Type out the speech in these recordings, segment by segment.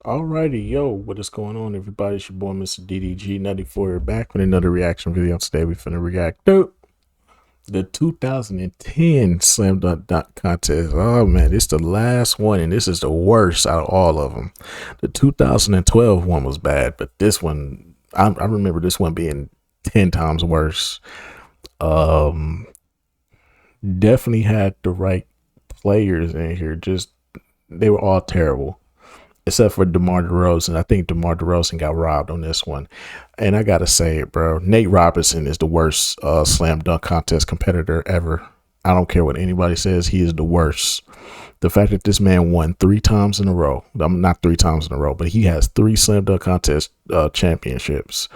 Alrighty, yo, what is going on, everybody? It's your boy, Mr. DDG94, back with another reaction video. Today, we finna react to the 2010 Slam Dunk Contest. Oh man, it's the last one, and this is the worst out of all of them. The 2012 one was bad, but this one, I remember this one being 10 times worse. Um, Definitely had the right players in here, just they were all terrible except for DeMar DeRozan. I think DeMar DeRozan got robbed on this one. And I got to say it, bro. Nate Robinson is the worst slam dunk contest competitor ever. I don't care what anybody says. He is the worst. The fact that this man won 3 times in a row. I'm not 3 times in a row, but he has 3 slam dunk contest championships.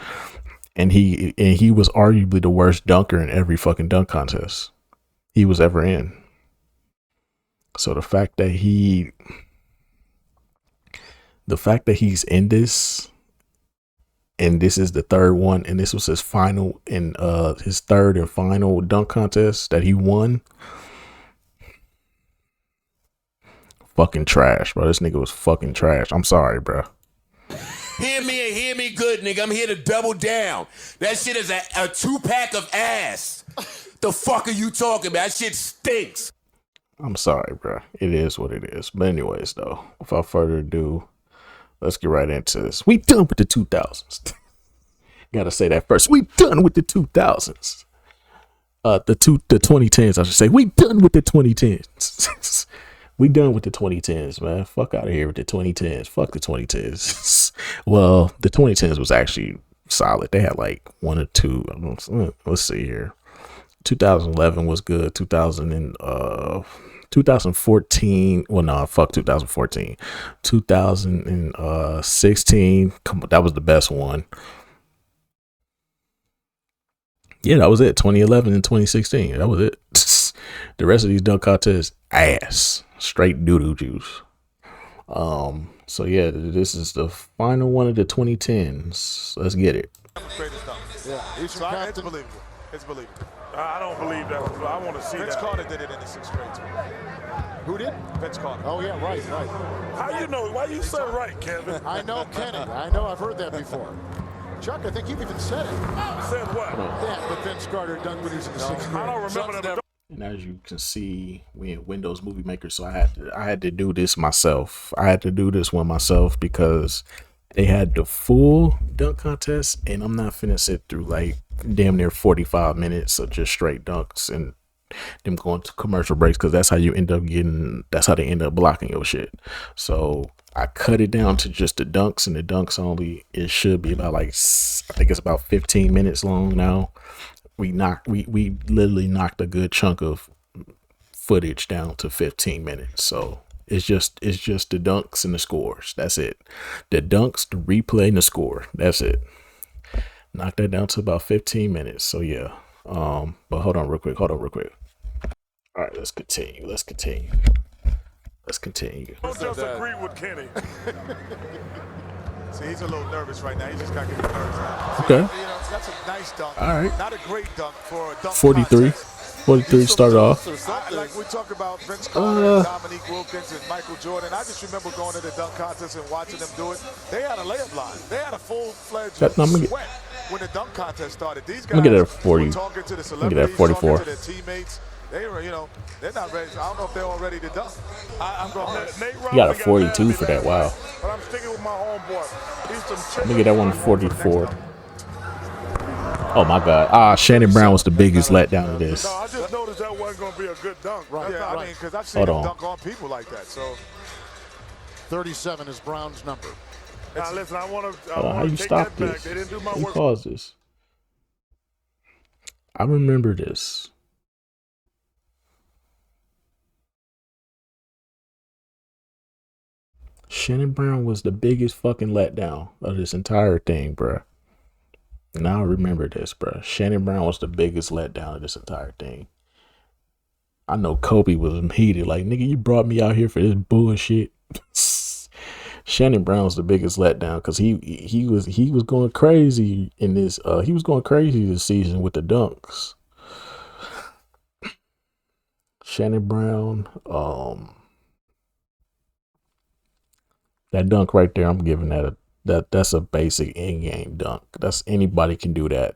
And he was arguably the worst dunker in every fucking dunk contest he was ever in. So the fact that he's in this, and this is the third one, and this was his final and his third and final dunk contest that he won. Fucking trash, bro. This nigga was fucking trash. I'm sorry, bro. Hear me and hear me good, nigga. I'm here to double down. That shit is a 2-pack of ass. The fuck are you talking about? That shit stinks. I'm sorry, bro. It is what it is. But anyways, though, without further ado, let's get right into this. We done with the 2000s. Gotta say that first. We done with the 2000s. The 2010s, I should say. We done with the 2010s. We done with the 2010s, man. Fuck out of here with the 2010s. Fuck the 2010s. Well, the 2010s was actually solid. They had like one or two. Let's see here. 2011 was good. 2014. Well, no, fuck 2014. 2016. Come on, that was the best one. Yeah, that was it. 2011 and 2016. That was it. The rest of these dunk contests, ass. Straight doo-doo juice. So yeah, this is the final one of the 2010s. Let's get it. Yeah, it's believable. It's believable. I don't believe that. I want to see Vince that. Carter did it in the 6th grade too. Who did? Vince Carter. Oh yeah, right. How you know? Why you said right, Kevin? I know Kenny. I know I've heard that before. Chuck, I think you've even said it. Said what? Yeah, but Vince Carter done when he's in the 6th grade. I don't remember that. And as you can see, we in Windows Movie Maker, so I had to do this myself. I had to do this one myself because they had the full dunk contest, and I'm not finna sit through like damn near 45 minutes of just straight dunks and them going to commercial breaks, because that's how they end up blocking your shit. So I cut it down to just the dunks, and the dunks only. It should be about like, I think it's about 15 minutes long now. We literally knocked a good chunk of footage down to 15 minutes. So it's just the dunks and the scores. That's it. The dunks, the replay, and the score. That's it. Knock that down to about 15 minutes. So yeah. But hold on real quick. All right, let's continue. Don't just agree with Kenny. See, he's a little nervous right now. He just got to get nervous now. Okay. You know, that's a nice dunk. All right. Not a great dunk for a dunk 43. contest. 43 started off. Like we talk about Vince Carter, Dominique Wilkins, and Michael Jordan. I just remember going to the dunk contest and watching them do it. They had a layup line. They had a full-fledged sweat when the dunk contest started. These guys get a 40. were talking to the celebrities, 44. talking to their teammates. They were, they're not ready. I don't know if they're all ready to dunk. I'm going to You got a 42 for that. Wow. But I'm sticking with my homeboy. Let me get that one 44. Oh my God. Shannon Brown was the biggest letdown of this. No, I just noticed that wasn't going to be a good dunk. Right. Yeah, I mean, because I've seen him dunk on people like that. So 37 is Brown's number. Now listen, I want to. How you take stop that back. this? They didn't do my Who work. caused this? I remember this. Shannon Brown was the biggest fucking letdown of this entire thing, bruh. Now I remember this, bruh. Shannon Brown was the biggest letdown of this entire thing. I know Kobe was heated, like, nigga, you brought me out here for this bullshit. Shannon Brown was the biggest letdown because he was going crazy in this. He was going crazy this season with the dunks. Shannon Brown, That dunk right there, I'm giving that's a basic in-game dunk. That's anybody can do that.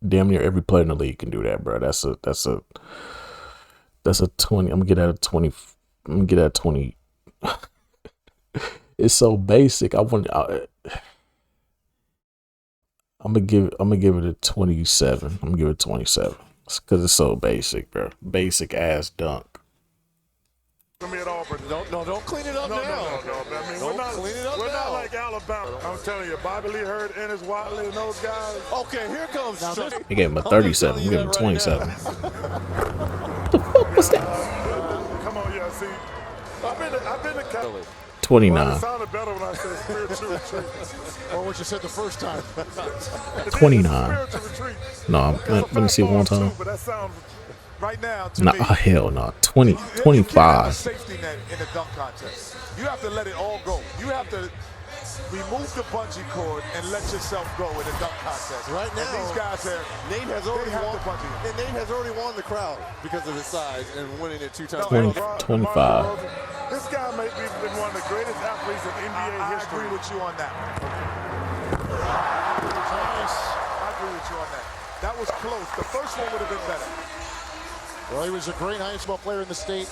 Damn near every player in the league can do that, bro. That's a 20. I'm gonna get at a 20. I'm gonna get at 20. It's so basic. I'm gonna give it a 27. I'm gonna give it 27 because it's so basic, bro. Basic ass dunk. Me at Auburn. Don't clean it up now. No. I mean, Don't clean it up we're now. not like Alabama. I'm telling you, Bobby Lee Hurd, Ennis Watley, and those guys. Okay, here comes. He gave him a 37. I'm giving him 27. What the fuck was that? Come on, yeah. See, I've been to Cali. 29. Well, it sounded better when I said spiritual retreat. Or what you said the first time. 29. Spiritual retreat. No, let me see it one time. But that sounds Right now, to No, me, hell no. 20, you can't have a 25. safety net in a dunk contest. You have to let it all go. You have to remove the bungee cord and let yourself go in a dunk contest. Right now, and these guys are Nate has already have won. the bungee. And Nate has already won the crowd because of his size and winning it 2 times. 20. 25. This guy may be one of the greatest athletes in NBA I history. agree with you on that. I agree with you on that. That was close. The first one would have been better. Well, he was a great high school player in the state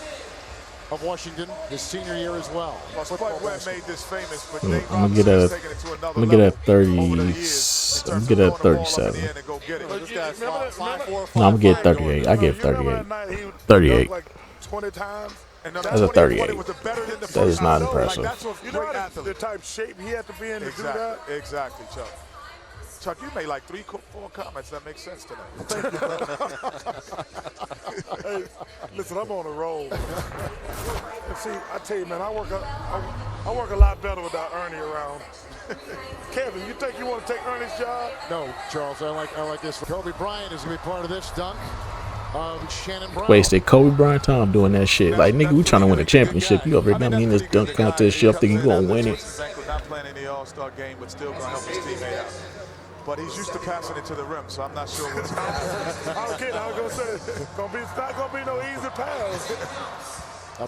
of Washington his senior year as well. Well, Spud Webb made this famous, but I'm Nate gonna Robinson get has at taken it to another I'm gonna get at level 30. over the years in I'm terms gonna get of at throwing the ball up in 37. the air and go get it. This guy's 5'4". No, I'm gonna get 38. I give 38. 38. Like 20 times. And no, That's a 38. was better than the That is first not time. impressive. Like, that's what You know great the athlete. type shape he had to be in to do that? Exactly, Chuck. Chuck, you made like 4 comments that make sense tonight. Hey, listen, I'm on a roll. And see, I tell you, man, I work a lot better without Ernie around. Kevin, you think you want to take Ernie's job? No, Charles, I like this. Kobe Bryant is going to be part of this dunk of Shannon Brown. Wasted Kobe Bryant time doing that shit. Like, nigga, we trying to win a championship. You over there in this dunk contest shit. I'm thinking you gonna win it. Not playing in the All-Star game, but still going to help his teammate out. But he's used to passing it to the rim, so I'm not sure what's going to happen. I was kidding. I was going to say, it's not going to be no easy pass.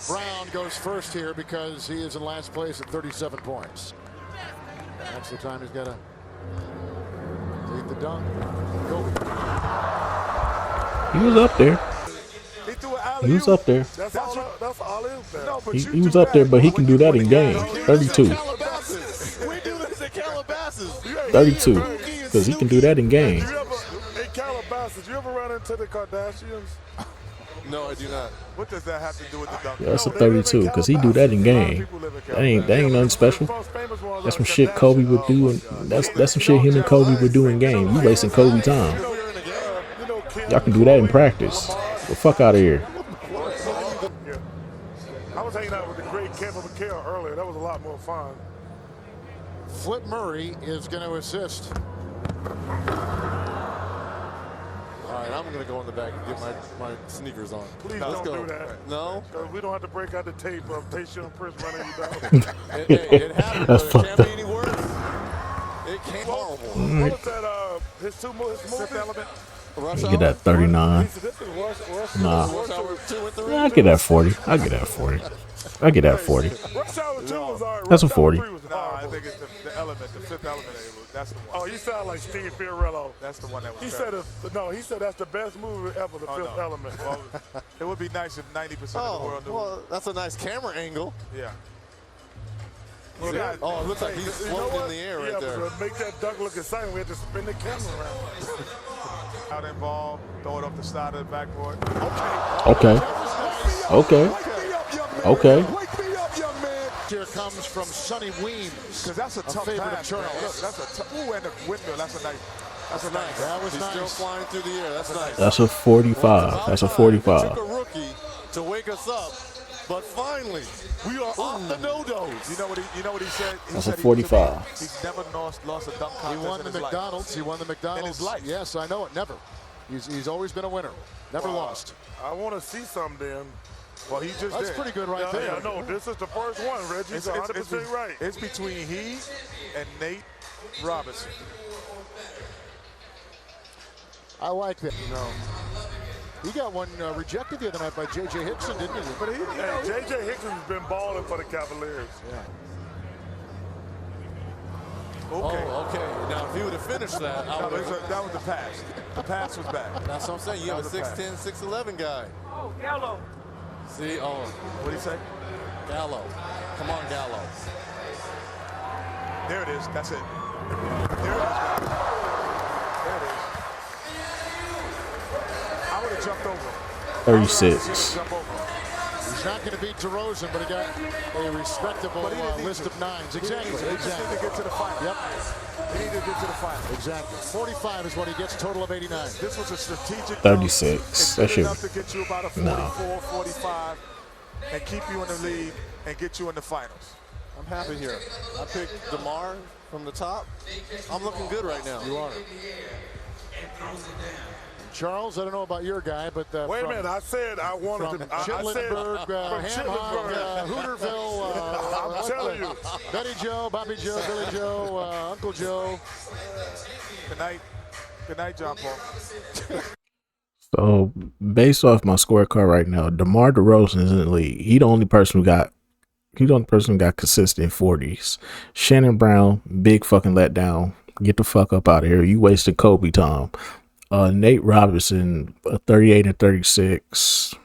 Brown goes first here because he is in last place at 37 points. That's the time he's got to take the dunk. Kobe. He was up there. He threw an He was up there. That's all it is, man. No, but He you was do up there, but he when can you do that put in the game. guy on. 32. Calabasas. We do this at Calabasas. 32. Because he can do that in game. Hey, Calabasas, you ever run into the Kardashians? No, I do not. What does that have to do with the dunk? Yeah, that's a 32. Because he do that in game. That ain't nothing special. That's some shit Kobe would do. And that's some shit him and Kobe would do in game. You wasting Kobe time. Y'all can do that in practice. The fuck out of here. I was hanging out with the great Kevin McHale earlier. That was a lot more fun. Flip Murray is going to assist. All right, I'm going to go in the back and get my sneakers on. Please Let's don't go. do that. No? We don't have to break out the tape of Tayshaun Prince running you down. It happened, That's but it fucked can't be any worse. It came horrible. What was that, his movie? Element? Rush Get that 39. This is Rush Nah. Hour 2 and 3. I get that 40. I get that 40. I get that 40. Rush Hour 2 was all right. That's a Rush Hour 40. 3 was No, I horrible. think it's the element, the fifth element. That's the one. Oh, you sound like Steve Fiorello. That's the one that was He terrible. said he said that's the best movie ever, The Fifth no. Element. Well, it would be nice if 90% of the world knew. Well, that's a nice camera angle. Yeah. Well, that- Oh, it looks like he's you know floating in what? the air Yeah, right there. but to make that dunk look exciting, we had to spin the camera around. Out involved, throw it off the side of the backboard. Okay. Okay. Okay. Wake me up, young man. Here comes from Sonny Weems. Because that's a tough favorite of pass. man. Charles. Look, that's a tough. Ooh, and the windmill. That's a nice. That's a nice. That was He's nice. still Flying through the air. That's nice. That's a 45. That's a Took 45. a rookie to wake us up, but finally we are off the no-dos. You know what he said? He That's said a 45. He's never lost a dunk He contest won in the his life. McDonald's. He won the McDonald's. In his life. Yes, I know it. Never. He's always been a winner. Never lost. I want to see some then. Well, he just That's did. pretty good right there. Yeah, no, this is the first one, Reggie. It's 100% right. It's between he and Nate Robinson. I like that. No. He got one rejected the other night by J.J. Hickson, didn't he? But J.J. Hickson has been balling for the Cavaliers. Yeah. Okay. Oh, okay. Now, if he would have finished that, I No, would have. that was the pass. The pass was bad. That's what I'm saying. You have a 6'10", 6'11" guy. Oh, Gallo. See, oh, What did he say? Gallo. Come on, Gallo. There it is. That's it. There it is, man. There it is. I would have jumped over. 36. He's not going to beat DeRozan, but he got a respectable list of nines. Exactly. He just need to get to the final. Yep. He need to get to the final. Exactly. 45 is what he gets, total of 89. This was a strategic 36. It's That good shit. enough to get you about a 44, 45, and keep you in the lead and get you in the finals. I'm happy here. I picked DeMar from the top. I'm looking good right now. You are. Charles, I don't know about your guy, but Wait a minute. I said I wanted from to. I said Chitlenburg, from Ham Chitlenburg. Hooterville, I'm telling you. Betty Joe, Bobby Joe, Billy Joe, Uncle Joe. Good night. Good night, John Paul. So based off my scorecard right now, DeMar DeRozan is in the league. He the only person who got consistent 40s. Shannon Brown, big fucking letdown. Get the fuck up out of here. You wasted Kobe time. Nate Robinson, 38 and 36.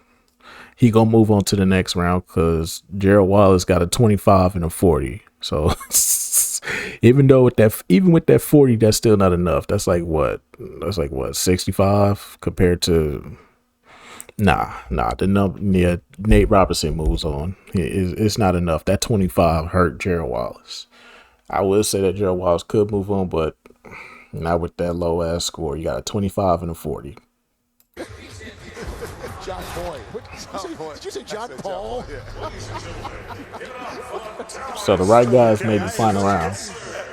He gonna move on to the next round because Gerald Wallace got a 25 and a 40. So even with that 40, that's still not enough. That's like what? 65 compared to. Nate Robinson moves on. It's not enough. That 25 hurt Gerald Wallace. I would say that Gerald Wallace could move on, but not with that low ass score. You got a 25 and a 40. John Boy. Did you say John Paul? So the right guys made the final round.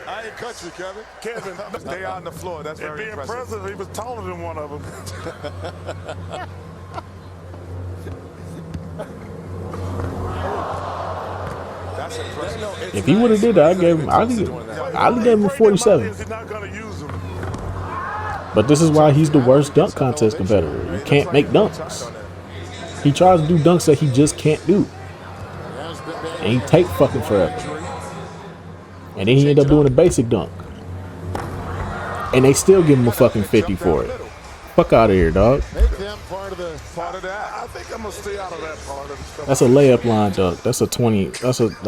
I ain't country, Kevin. Kevin, Stay out on the floor. That's very being impressive. president, he was taller than one of them. That's impressive. If he would have did that, I'd give him a 47. He's not going to use them. But this is why he's the worst dunk contest competitor. You can't make dunks. He tries to do dunks that he just can't do. And he take fucking forever. And then he end up doing a basic dunk. And they still give him a fucking 50 for it. Fuck out of here, dog. Make them part of that. I think I'm going to stay out of that part of the stuff. That's a layup line dunk. That's a 20. That's a 20.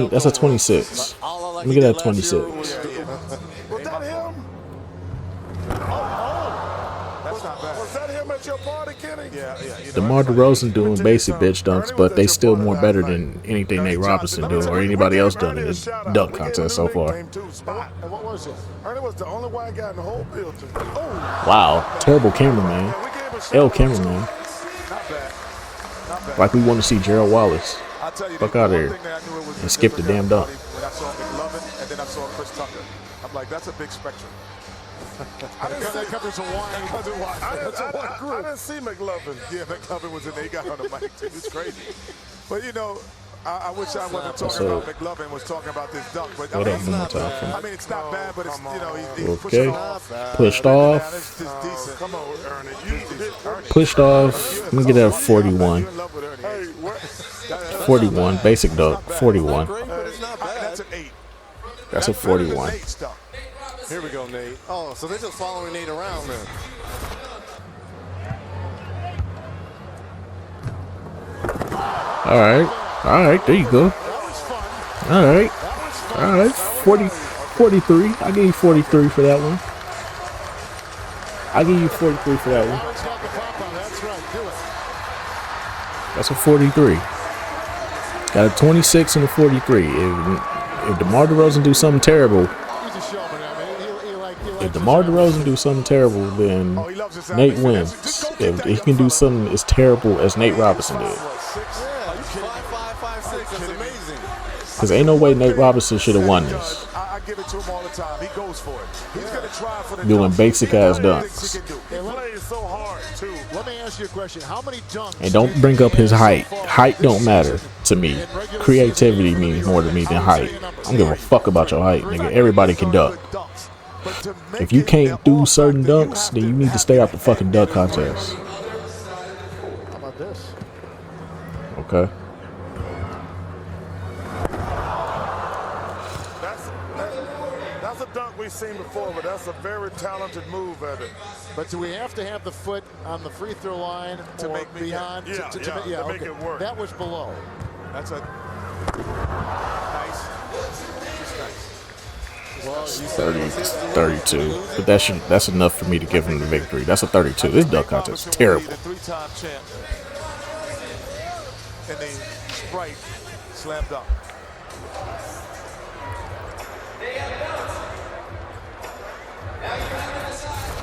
That's a 26. Let me get that 26. Was that him? That's not bad. Was that him at your party, Kenny? Yeah. DeMar DeRozan doing basic bitch dunks, but they still more better than anything Nate Robinson doing or anybody else done in the dunk contest so far. And what was it? Ernie was the only white guy in the whole building. Oh, Wow, terrible cameraman. We gave a L shout cameraman. Not bad. Not bad. Like we want to see Gerald Wallace. I'll tell you, Fuck the outta one here. thing that I knew it was And skip the damn dunk. When I saw McLovin and then I saw Chris Tucker. I'm like, that's a big spectrum. that covers a wide. I didn't see McLovin. Yeah, McLovin was in there. He got on the mic too. It's crazy. But you know, I wish I wasn't talking about McLovin. Was talking about this dunk. But What up, one more time for me? I mean, it's not bad, but it's he's Okay. pushing off. Pushed Down, off. it's decent. Come on, Ernie. Pushed off. Let me get that a 41. You in love with Ernie? Hey, what? 41. Basic dunk. 41. Great, but it's not bad. That's an 8. That's a 41. Nate stuff. Here we go, Nate. Oh, so they're just following Nate around then. All right. There you go. All right. 43. I'll give you 43 for that one. I'll give you 43 for that one. That's right. Do it. That's a 43. Got a 26 and a 43. If DeMar DeRozan do something terrible, He's a showman. I mean, if DeMar DeRozan do something terrible, then Nate wins. If he can do something as terrible as Nate Robinson did. 5'5", 5'6". That's amazing. Because ain't no way Nate Robinson should have won this. I give it to him all the time. He goes for it. He's going to try for the Doing dunk. basic ass He knows dunks. he can do. He plays so hard, too. Let me ask you a question. How many dunks? And don't bring up his height. Height don't matter to me. Creativity means more to me than height. I don't give a fuck about your height, nigga. Everybody can dunk. If you can't do certain dunks, then you need to stay out the fucking dunk contest. How about this? Okay. dunk we've seen before, but that's a very talented move at it. But do we have to have the foot on the free throw line To or make me beyond? count. To make it work. That was below. That's a nice. Just nice. Well, 32. But that's enough for me to give him the victory. That's a 32. This dunk contest is terrible. The three-time champ in the Sprite slam dunk.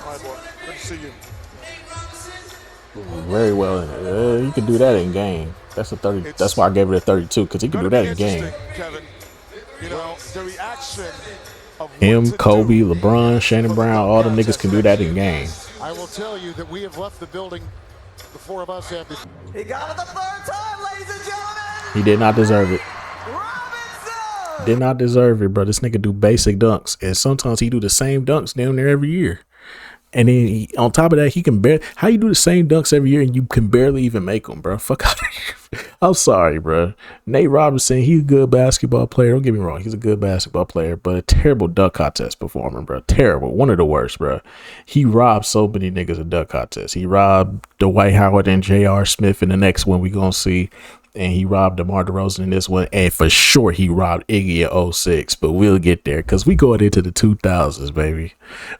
All right, boy. Good to see you. Very well. You can do that in game. That's a 30. That's why I gave it a 32, because he can do that in game. Kevin, you know, the reaction of Him, what to Kobe, do LeBron, Shannon Brown, all the niggas can do that in game. I will tell you that we have left the building. The four of us have. He got it the third time, ladies and gentlemen. He did not deserve it. Robinson. Did not deserve it, bro. This nigga do basic dunks, and sometimes he do the same dunks down there every year. And then on top of that, he can barely. How you do the same dunks every year and you can barely even make them, bro? Fuck out of here. I'm sorry, bro. Nate Robinson, he's a good basketball player. Don't get me wrong, he's a good basketball player, but a terrible dunk contest performer, bro. Terrible, one of the worst, bro. He robbed so many niggas in dunk contests. He robbed Dwight Howard and J.R. Smith in the next one we gonna see. And he robbed DeMar DeRozan in this one. And for sure, he robbed Iggy at 06. But we'll get there because we going into the 2000s, baby.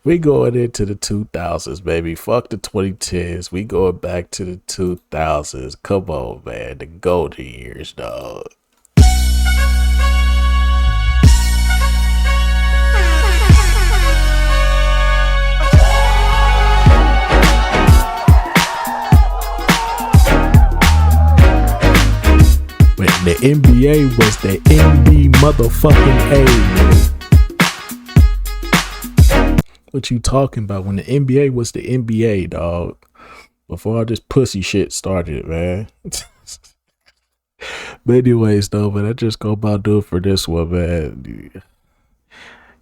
We going into the 2000s, baby. Fuck the 2010s. We going back to the 2000s. Come on, man. The golden years, dog. When the NBA was the NB motherfucking A. What you talking about? When the NBA was the NBA, dog. Before all this pussy shit started, man. But anyways, though, man, I just go about do it for this one, man.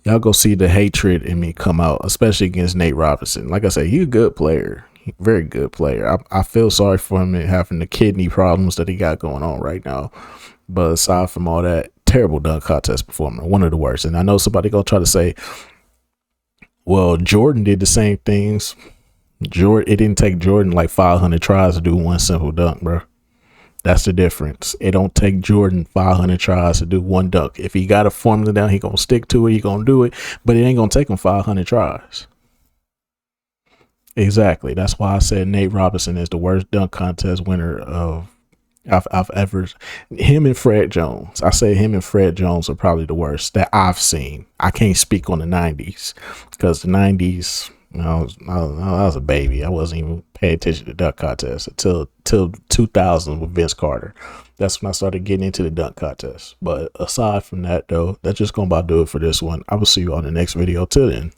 Y'all go see the hatred in me come out, especially against Nate Robinson. Like I said, he's a good player. Very good player. I feel sorry for him having the kidney problems that he got going on right now. But aside from all that, terrible dunk contest performer, one of the worst. And I know somebody gonna try to say, well, Jordan did the same things. It didn't take Jordan like 500 tries to do one simple dunk, bro. That's the difference. It don't take Jordan 500 tries to do one dunk. If he got a formula down, he gonna stick to it. He gonna do it. But it ain't gonna take him 500 tries. Exactly. That's why I said Nate Robinson is the worst dunk contest winner I've ever. Him and Fred Jones. I say him and Fred Jones are probably the worst that I've seen. I can't speak on the 90s because the 90s, I was a baby. I wasn't even paying attention to dunk contests until 2000 with Vince Carter. That's when I started getting into the dunk contest. But aside from that, though, that's just gonna about do it for this one. I will see you on the next video. Till then,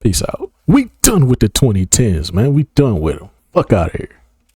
peace out. We done with the 2010s, man. We done with them. Fuck out of here.